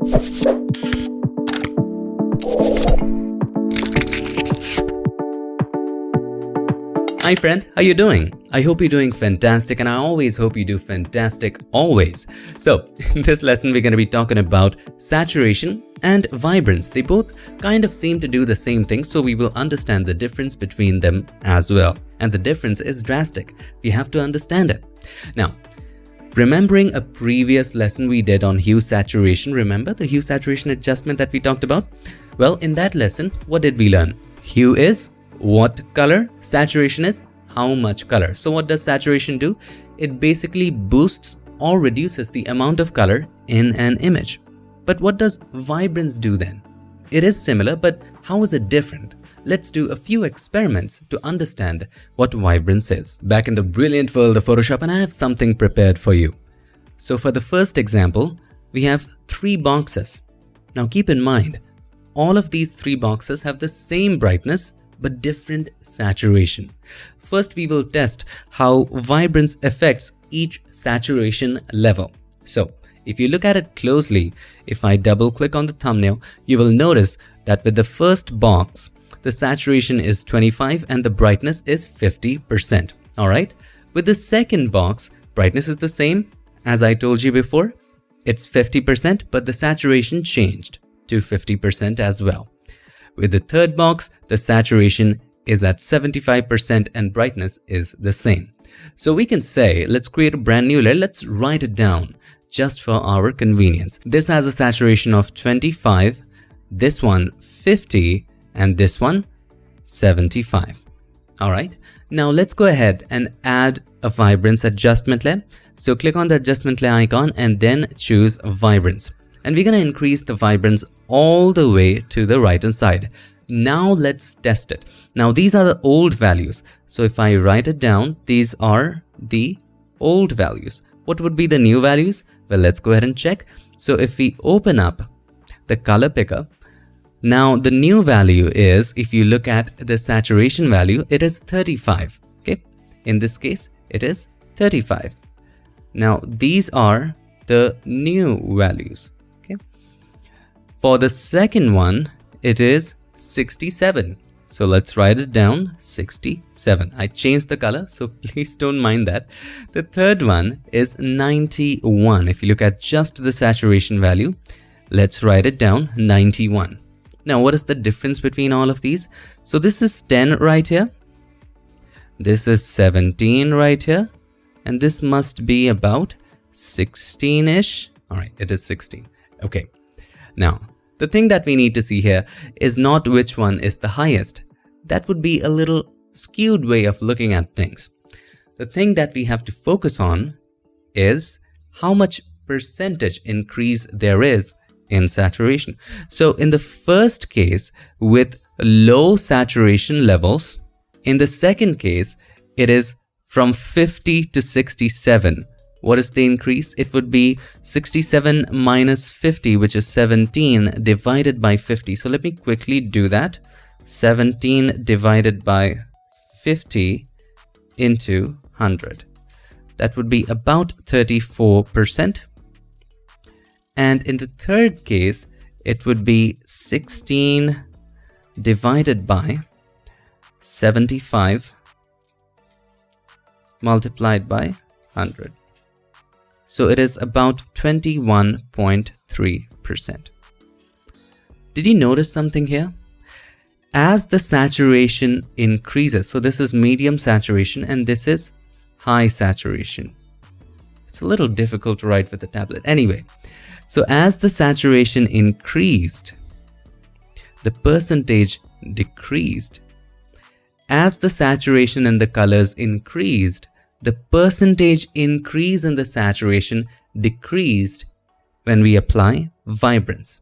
Hi friend, how you doing? I hope you're doing fantastic, and I always hope you do fantastic always. So in this lesson we're going to be talking about saturation and vibrance. They both kind of seem to do the same thing, so we will understand the difference between them as well. And the difference is drastic. We have to understand it. Now, remembering a previous lesson we did on hue saturation, remember the hue saturation adjustment that we talked about? Well, in that lesson, what did we learn? Hue is what color, saturation is how much color. So what does saturation do? It basically boosts or reduces the amount of color in an image. But what does vibrance do then? It is similar, but how is it different? Let's do a few experiments to understand what vibrance is. Back in the brilliant world of Photoshop, and I have something prepared for you. So for the first example, we have 3 boxes. Now keep in mind, all of these 3 boxes have the same brightness but different saturation. First, we will test how vibrance affects each saturation level. So if you look at it closely, if I double click on the thumbnail, you will notice that with the first box, the saturation is 25 and the brightness is 50%. Alright, with the second box, brightness is the same as I told you before. It's 50%, but the saturation changed to 50% as well. With the third box, the saturation is at 75% and brightness is the same. So we can say, let's create a brand new layer. Let's write it down just for our convenience. This has a saturation of 25, this one 50, and this one 75. Alright, now let's go ahead and add a vibrance adjustment layer. So click on the adjustment layer icon and then choose vibrance. And we're going to increase the vibrance all the way to the right hand side. Now let's test it. Now these are the old values. So if I write it down, these are the old values. What would be the new values? Well, let's go ahead and check. So if we open up the color picker, now the new value is, if you look at the saturation value, it is 35. Okay, in this case, it is 35. Now these are the new values. For the second one, it is 67. So let's write it down, 67. I changed the color, so please don't mind that. The third one is 91. If you look at just the saturation value, let's write it down, 91. Now, what is the difference between all of these? So this is 10 right here. This is 17 right here. And this must be about 16-ish. All right, it is 16. Okay. Now, the thing that we need to see here is not which one is the highest. That would be a little skewed way of looking at things. The thing that we have to focus on is how much percentage increase there is in saturation. So in the first case, with low saturation levels, in the second case, it is from 50 to 67. What is the increase? It would be 67 minus 50, which is 17 divided by 50. So let me quickly do that. 17 divided by 50 into 100. That would be about 34%. And in the third case, it would be 16 divided by 75 multiplied by 100. So it is about 21.3%. Did you notice something here? As the saturation increases, so this is medium saturation and this is high saturation. It's a little difficult to write with the tablet. Anyway, so as the saturation increased, the percentage decreased. As the saturation in the colors increased, the percentage increase in the saturation decreased when we apply vibrance.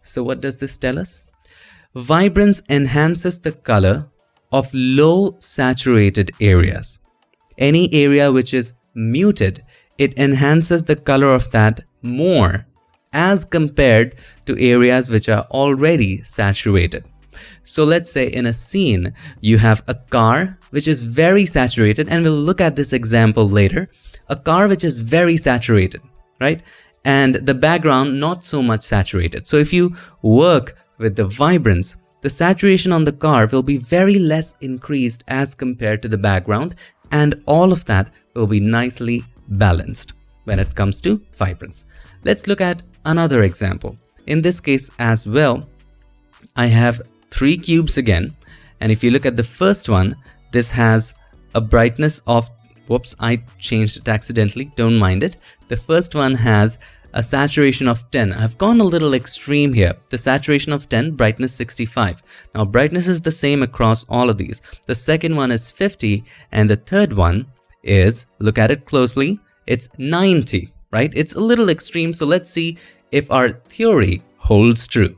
So what does this tell us? Vibrance enhances the color of low saturated areas. Any area which is muted, it enhances the color of that more as compared to areas which are already saturated. So let's say in a scene, you have a car which is very saturated, and we'll look at this example later. A car which is very saturated, right? and the background not so much saturated. So if you work with the vibrance, the saturation on the car will be very less increased as compared to the background, and all of that will be nicely balanced when it comes to vibrance. Let's look at another example. In this case as well, I have 3 cubes again, and if you look at the first one, this has a brightness of, whoops, I changed it accidentally, don't mind it. The first one has a saturation of 10. I've gone a little extreme here. The saturation of 10, brightness 65. Now brightness is the same across all of these. The second one is 50, and the third one is, look at it closely, it's 90, right? It's a little extreme, so let's see if our theory holds true.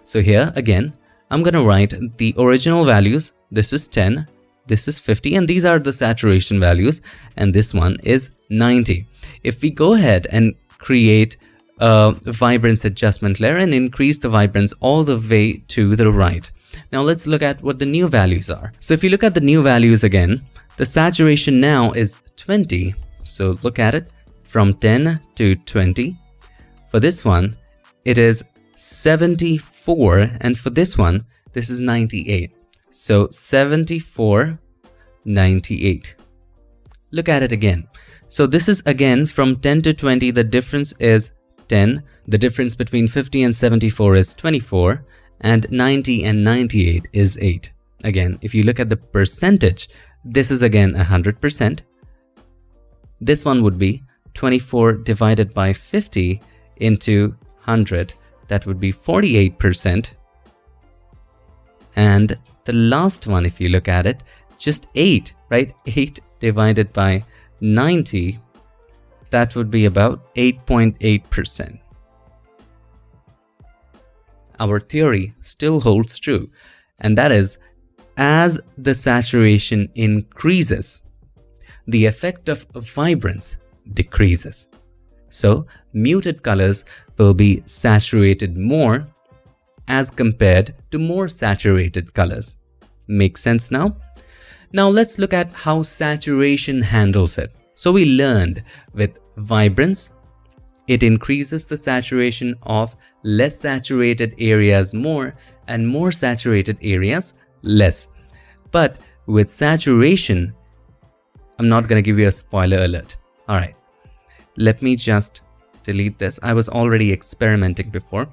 So here again, I'm gonna write the original values. This is 10, this is 50, and these are the saturation values, and this one is 90. If we go ahead and create a vibrance adjustment layer and increase the vibrance all the way to the right. Now let's look at what the new values are. So if you look at the new values again, the saturation now is 20. So look at it from 10 to 20. For this one, it is 74, and for this one, this is 98. So 74, 98. Look at it again. So this is again from 10 to 20, the difference is 10. The difference between 50 and 74 is 24, and 90 and 98 is 8. Again, if you look at the percentage, this is again 100%. This one would be 24 divided by 50 into 100. That would be 48%. And the last one, if you look at it, just 8, right? 8 divided by 90, that would be about 8.8%. Our theory still holds true, and that is, as the saturation increases, the effect of vibrance decreases. So muted colors will be saturated more as compared to more saturated colors. Make sense now? Now let's look at how saturation handles it. So we learned with vibrance, it increases the saturation of less saturated areas more and more saturated areas less. But with saturation, I'm not going to give you a spoiler alert. Alright, let me just delete this. I was already experimenting before.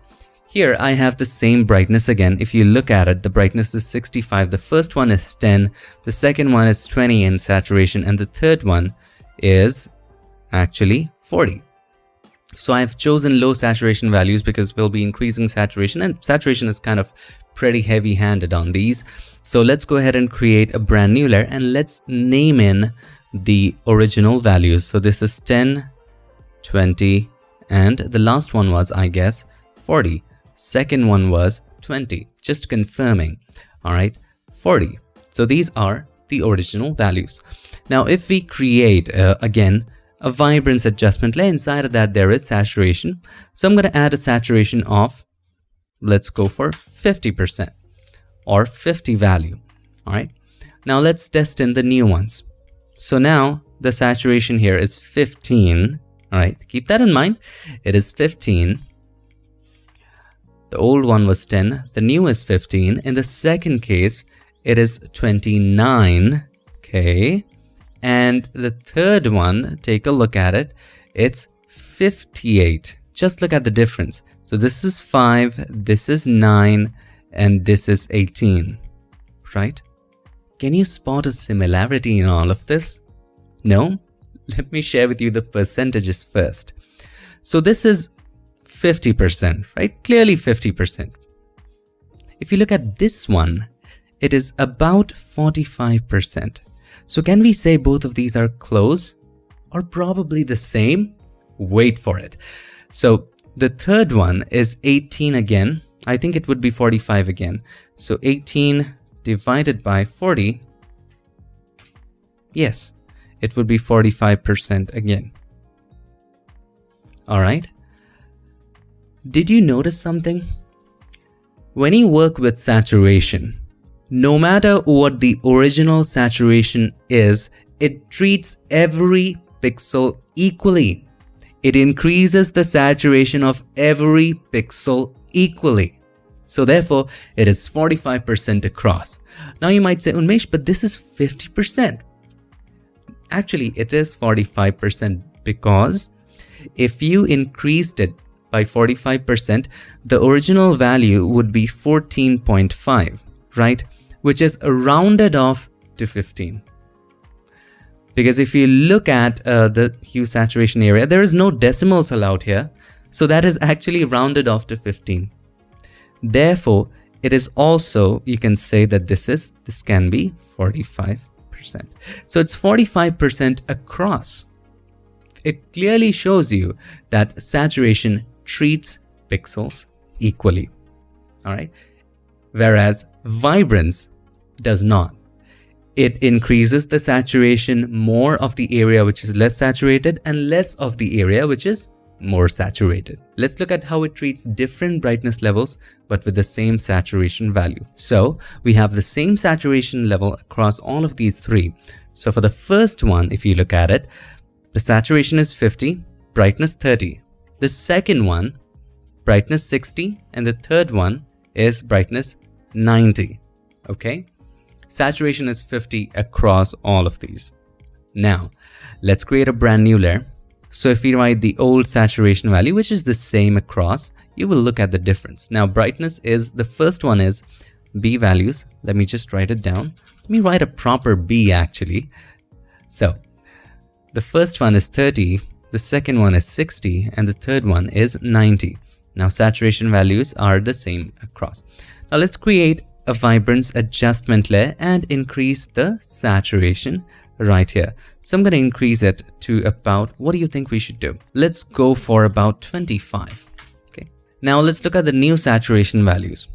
Here I have the same brightness again. If you look at it, the brightness is 65. The first one is 10. The second one is 20 in saturation. And the third one is actually 40. So I've chosen low saturation values because we'll be increasing saturation, and saturation is kind of pretty heavy handed on these. So let's go ahead and create a brand new layer and let's name in the original values. So this is 10, 20, and the last one was, I guess, 40. Second one was 20, just confirming. All right, 40. So these are the original values. Now, if we create, again, a vibrance adjustment layer, inside of that there is saturation. So I'm going to add a saturation of, let's go for 50% or 50 value. All right. Now let's test in the new ones. So now the saturation here is 15. All right. Keep that in mind. It is 15. The old one was 10. The new is 15. In the second case, it is 29. Okay. And the third one, take a look at it. It's 58. Just look at the difference. So this is 5, this is 9, and this is 18, right? Can you spot a similarity in all of this? No? Let me share with you the percentages first. So this is 50%, right? Clearly 50%. If you look at this one, it is about 45%. So can we say both of these are close or probably the same? Wait for it. So the third one is 18 again. I think it would be 45 again. So 18 divided by 40. Yes, it would be 45% again. All right. Did you notice something? When you work with saturation, no matter what the original saturation is, it treats every pixel equally. it increases the saturation of every pixel equally. So therefore, it is 45% across. Now you might say, Unmesh, but this is 50%. Actually, it is 45% because if you increased it by 45%, the original value would be 14.5, right? Which is rounded off to 15. Because if you look at the hue saturation area, there is no decimals allowed here. So that is actually rounded off to 15. Therefore, it is also, you can say that this can be 45%. So it's 45% across. It clearly shows you that saturation treats pixels equally. All right. Whereas vibrance does not. It increases the saturation more of the area which is less saturated and less of the area which is more saturated. Let's look at how it treats different brightness levels but with the same saturation value. So we have the same saturation level across all of these three. So for the first one, if you look at it, the saturation is 50, brightness 30. The second one, brightness 60, and the third one is brightness 90. Okay? Saturation is 50 across all of these. Now, let's create a brand new layer. So if we write the old saturation value, which is the same across, you will look at the difference. Now, brightness is, the first one is B values. Let me just write it down. Let me write a proper B actually. So, the first one is 30, the second one is 60, and the third one is 90. Now, saturation values are the same across. Now, let's create a vibrance adjustment layer and increase the saturation right here. So I'm going to increase it to about, what do you think we should do? Let's go for about 25. Okay. Now let's look at the new saturation values.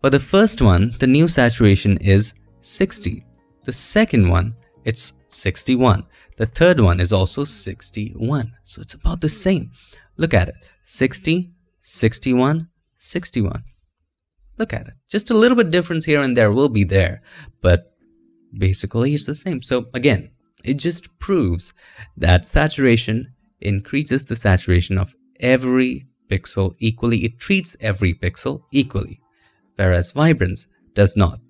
For the first one, the new saturation is 60. The second one, it's 61. The third one is also 61. So it's about the same. Look at it. 60, 61, 61. Look at it. Just a little bit difference here and there will be there, but basically it's the same. So again, it just proves that saturation increases the saturation of every pixel equally. It treats every pixel equally, whereas vibrance does not.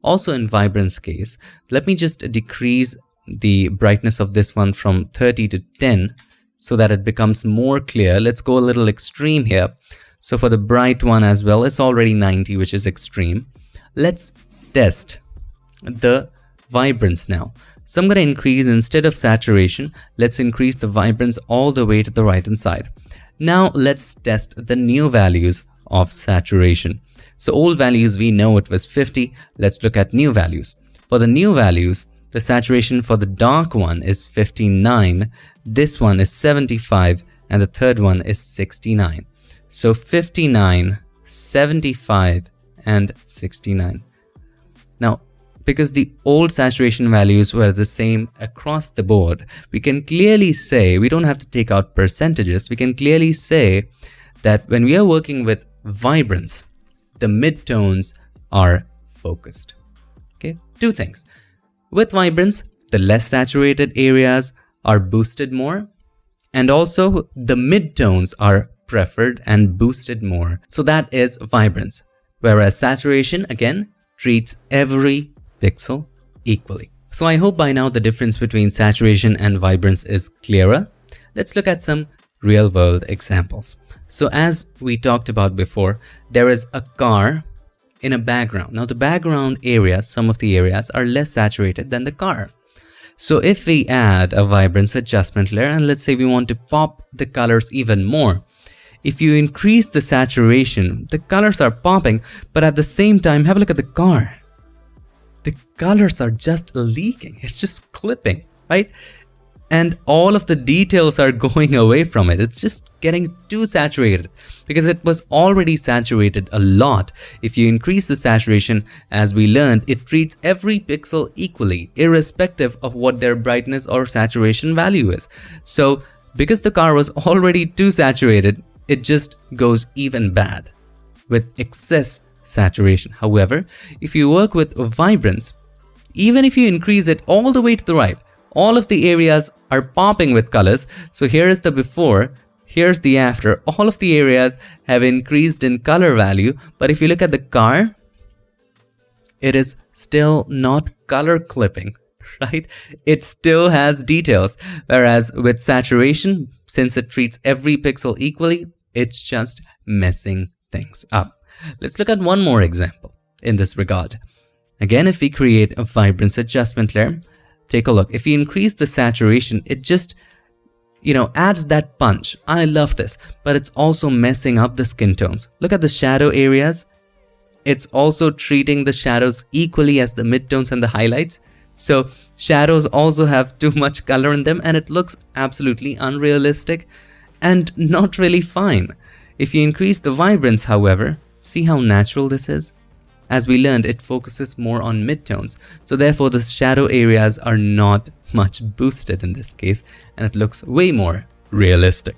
Also in vibrance case, let me just decrease the brightness of this one from 30 to 10 so that it becomes more clear. Let's go a little extreme here. So for the bright one as well, it's already 90, which is extreme. Let's test the vibrance now. So I'm going to increase, instead of saturation, let's increase the vibrance all the way to the right hand side. Now let's test the new values of saturation. So old values, we know it was 50. Let's look at new values. For the new values, the saturation for the dark one is 59. This one is 75 and the third one is 69. So 59, 75 and 69. Now, because the old saturation values were the same across the board, we can clearly say, we don't have to take out percentages, we can clearly say that when we are working with vibrance, the midtones are focused. Okay, two things. With vibrance, the less saturated areas are boosted more, and also the midtones are preferred and boosted more. So that is vibrance. Whereas saturation, again, treats every pixel equally. So I hope by now the difference between saturation and vibrance is clearer. Let's look at some real world examples. So as we talked about before, there is a car in a background. Now the background areas, some of the areas are less saturated than the car. So if we add a vibrance adjustment layer and let's say we want to pop the colors even more, if you increase the saturation, the colors are popping, but at the same time, have a look at the car. The colors are just leaking. It's just clipping, right? And all of the details are going away from it. It's just getting too saturated because it was already saturated a lot. If you increase the saturation, as we learned, it treats every pixel equally, irrespective of what their brightness or saturation value is. So because the car was already too saturated, it just goes even bad with excess saturation. However, if you work with vibrance, even if you increase it all the way to the right, all of the areas are popping with colors. So here is the before, here's the after. All of the areas have increased in color value, but if you look at the car, it is still not color clipping, right? It still has details, whereas with saturation, since it treats every pixel equally, it's just messing things up. Let's look at one more example in this regard. Again, if we create a vibrance adjustment layer, take a look. If we increase the saturation, it just, adds that punch. I love this, but it's also messing up the skin tones. Look at the shadow areas. It's also treating the shadows equally as the midtones and the highlights. So shadows also have too much color in them, and it looks absolutely unrealistic and not really fine. If you increase the vibrance, however, see how natural this is? As we learned, it focuses more on midtones, so therefore the shadow areas are not much boosted in this case, and it looks way more realistic.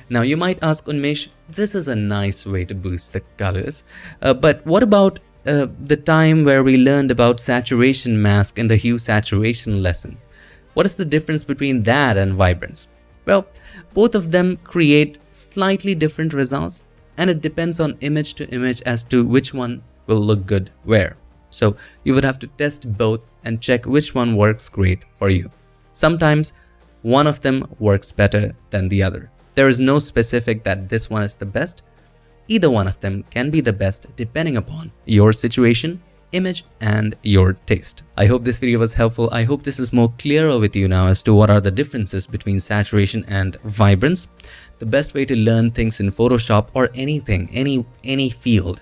Now you might ask, Unmesh, this is a nice way to boost the colors, but what about the time where we learned about saturation mask in the hue saturation lesson? What is the difference between that and vibrance? Well, both of them create slightly different results, and it depends on image to image as to which one will look good where. So you would have to test both and check which one works great for you. Sometimes one of them works better than the other. There is no specific that this one is the best. Either one of them can be the best depending upon your situation, image, and your taste. I hope this video was helpful. I hope this is more clearer with you now as to what are the differences between saturation and vibrance. The best way to learn things in Photoshop or anything, any field,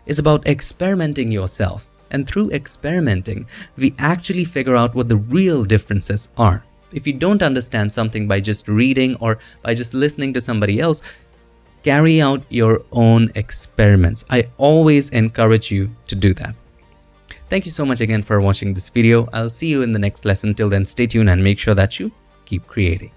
is about experimenting yourself. And through experimenting, we actually figure out what the real differences are. If you don't understand something by just reading or by just listening to somebody else, carry out your own experiments. I always encourage you to do that. Thank you so much again for watching this video. I'll see you in the next lesson. Till then, stay tuned and make sure that you keep creating.